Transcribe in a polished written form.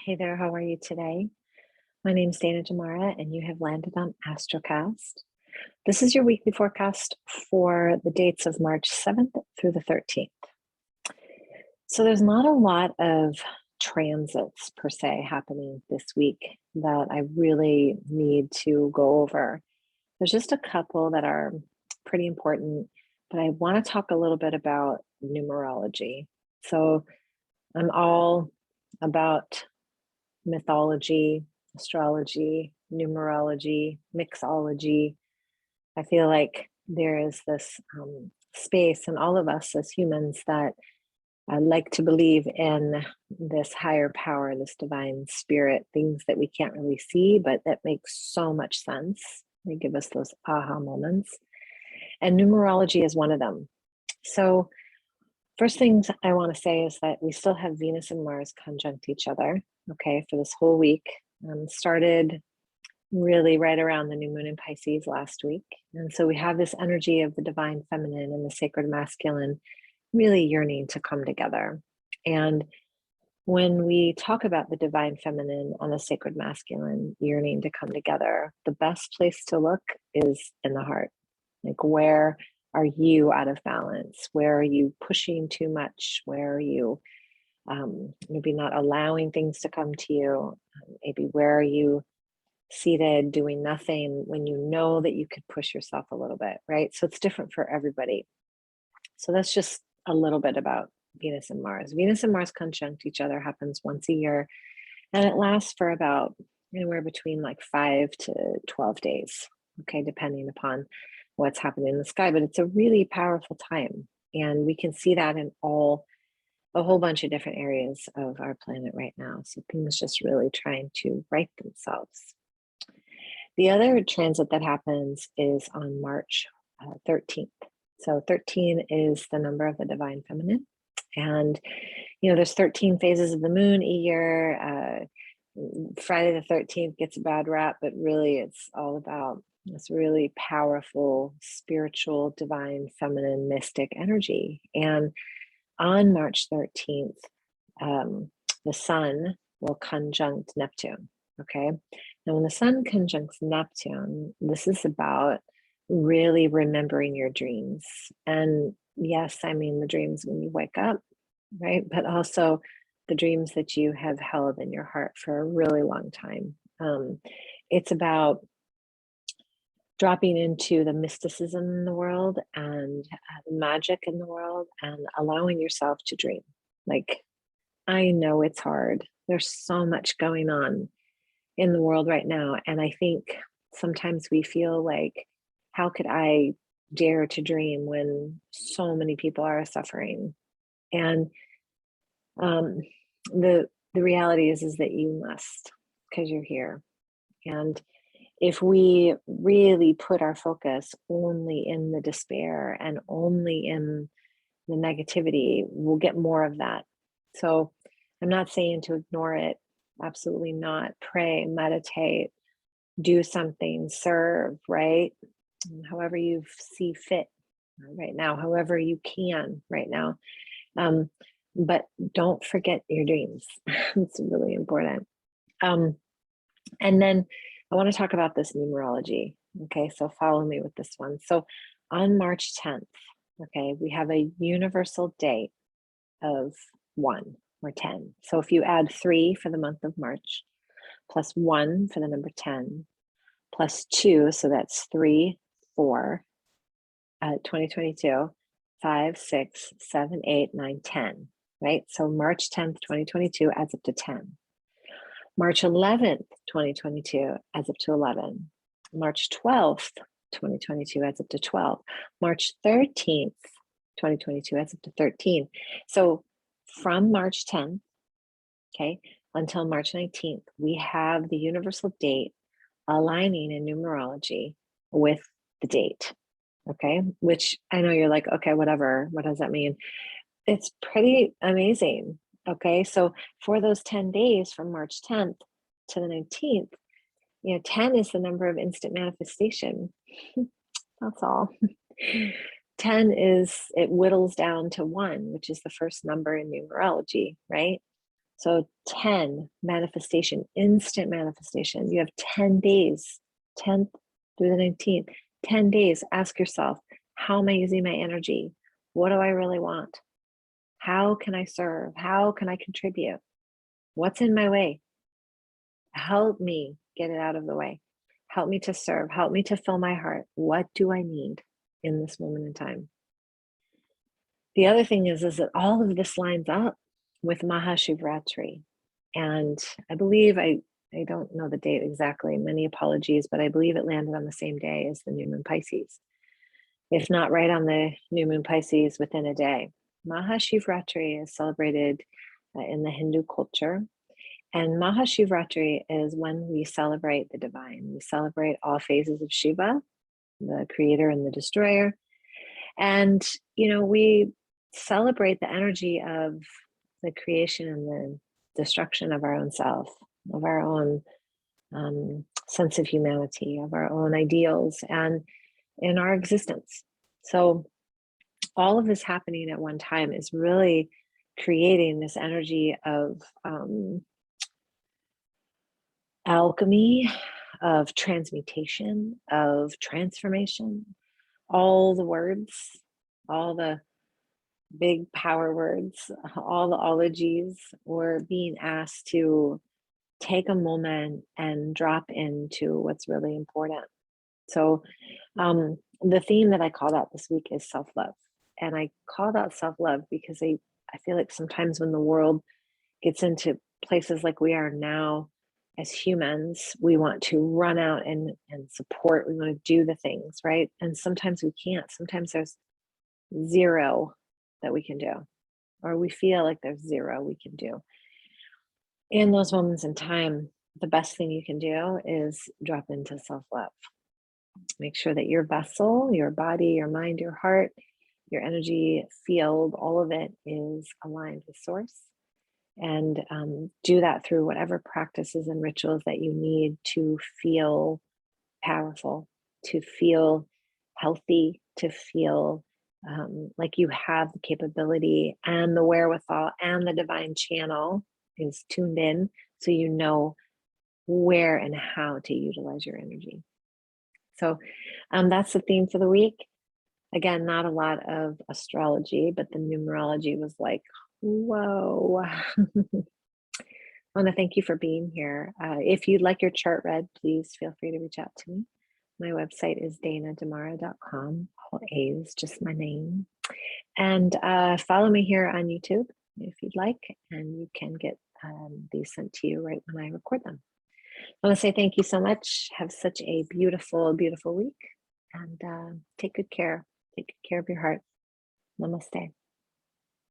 Hey there, how are you today? My name's Dana Jamara, and you have landed on Astrocast. This is your weekly forecast for the dates of March 7th through the 13th. So there's not a lot of transits per se happening this week that I really need to go over. There's just a couple that are pretty important, but I want to talk a little bit about numerology. So I'm all about mythology, astrology, numerology, mixology. I feel like there is this space in all of us as humans that like to believe in this higher power, this divine spirit, things that we can't really see, but that makes so much sense. They give us those aha moments. And numerology is one of them. So first things I want to say is that we still have Venus and Mars conjunct each other, okay, for this whole week. Started really right around the new moon in Pisces last week. And so we have this energy of the divine feminine and the sacred masculine really yearning to come together. And when we talk about the divine feminine and the sacred masculine yearning to come together, the best place to look is in the heart. Like, where are you out of balance? Where are you pushing too much? Where are you maybe not allowing things to come to you? Maybe where are you seated doing nothing when you know that you could push yourself a little bit, right? So it's different for everybody. So that's just a little bit about Venus and Mars. Venus and Mars conjunct each other happens once a year, and it lasts for about anywhere between like 5 to 12 days, okay, depending upon what's happening in the sky. But it's a really powerful time, and we can see that in a whole bunch of different areas of our planet right now. So things just really trying to right themselves. The other transit that happens is on March 13th. So 13 is the number of the divine feminine. And, there's 13 phases of the moon a year. Friday the 13th gets a bad rap, but really it's all about this really powerful, spiritual, divine, feminine, mystic energy. And on March 13th, the sun will conjunct Neptune. Okay. Now, when the sun conjuncts Neptune, this is about really remembering your dreams. And yes, I mean the dreams when you wake up, right? But also the dreams that you have held in your heart for a really long time. It's about dropping into the mysticism in the world and the magic in the world and allowing yourself to dream. Like, I know it's hard. There's so much going on in the world right now. And I think sometimes we feel like, how could I dare to dream when so many people are suffering? And the reality is that you must, because you're here. And if we really put our focus only in the despair and only in the negativity, we'll get more of that. So I'm not saying to ignore it. Absolutely not. Pray, meditate, do something, serve, right? However you see fit right now, however you can right now. But don't forget your dreams. It's really important. And then I want to talk about this numerology. Okay, so follow me with this one. So on March 10th, okay, we have a universal date of 1 or 10. So if you add 3 for the month of March, plus 1 for the number 10, plus 2, so that's 3, 4, 2022, 5, 6, 7, 8, 9, 10, right? So March 10th, 2022 adds up to 10. March 11th, 2022 adds up to 11. March 12th, 2022 adds up to 12. March 13th, 2022 adds up to 13. So from March 10th, okay, until March 19th, we have the universal date aligning in numerology with the date, okay? Which I know you're like, okay, whatever, what does that mean? It's pretty amazing, okay? So for those 10 days from March 10th to the 19th, 10 is the number of instant manifestation. That's all. 10 is, it whittles down to 1, which is the first number in numerology, right? So 10, manifestation, instant manifestation. You have 10 days, 10th through the 19th, 10 days. Ask yourself, how am I using my energy? What do I really want? How can I serve? How can I contribute? What's in my way? Help me get it out of the way. Help me to serve. Help me to fill my heart. What do I need in this moment in time? The other thing is that all of this lines up with Mahashivratri. And I believe, I don't know the date exactly, many apologies, but I believe it landed on the same day as the new moon Pisces. If not right on the new moon Pisces, within a day. Mahashivratri is celebrated in the Hindu culture. And Mahashivratri is when we celebrate the divine. We celebrate all phases of Shiva, the creator and the destroyer. And, we celebrate the energy of the creation and the destruction of our own self, of our own sense of humanity, of our own ideals, and in our existence. So all of this happening at one time is really creating this energy of alchemy, of transmutation, of transformation, all the words, all the big power words, all the ologies. We're being asked to take a moment and drop into what's really important. So the theme that I called out this week is self-love. And I called out self-love because I feel like sometimes when the world gets into places like we are now, as humans, we want to run out and support. We want to do the things, right? And sometimes we can't. Sometimes there's zero that we can do, or we feel like there's zero we can do. In those moments in time, the best thing you can do is drop into self-love. Make sure that your vessel, your body, your mind, your heart, your energy field, all of it is aligned with source. And do that through whatever practices and rituals that you need to feel powerful, to feel healthy, to feel like you have the capability and the wherewithal, and the divine channel is tuned in, so you know where and how to utilize your energy. So that's the theme for the week. Again, not a lot of astrology, but the numerology was like, whoa. I want to thank you for being here. If you'd like your chart read, please feel free to reach out to me. My website is danadamara.com. All A's, just my name. And follow me here on YouTube if you'd like, and you can get these sent to you right when I record them. I want to say thank you so much. Have such a beautiful, beautiful week, and take good care. Take good care of your heart. Namaste.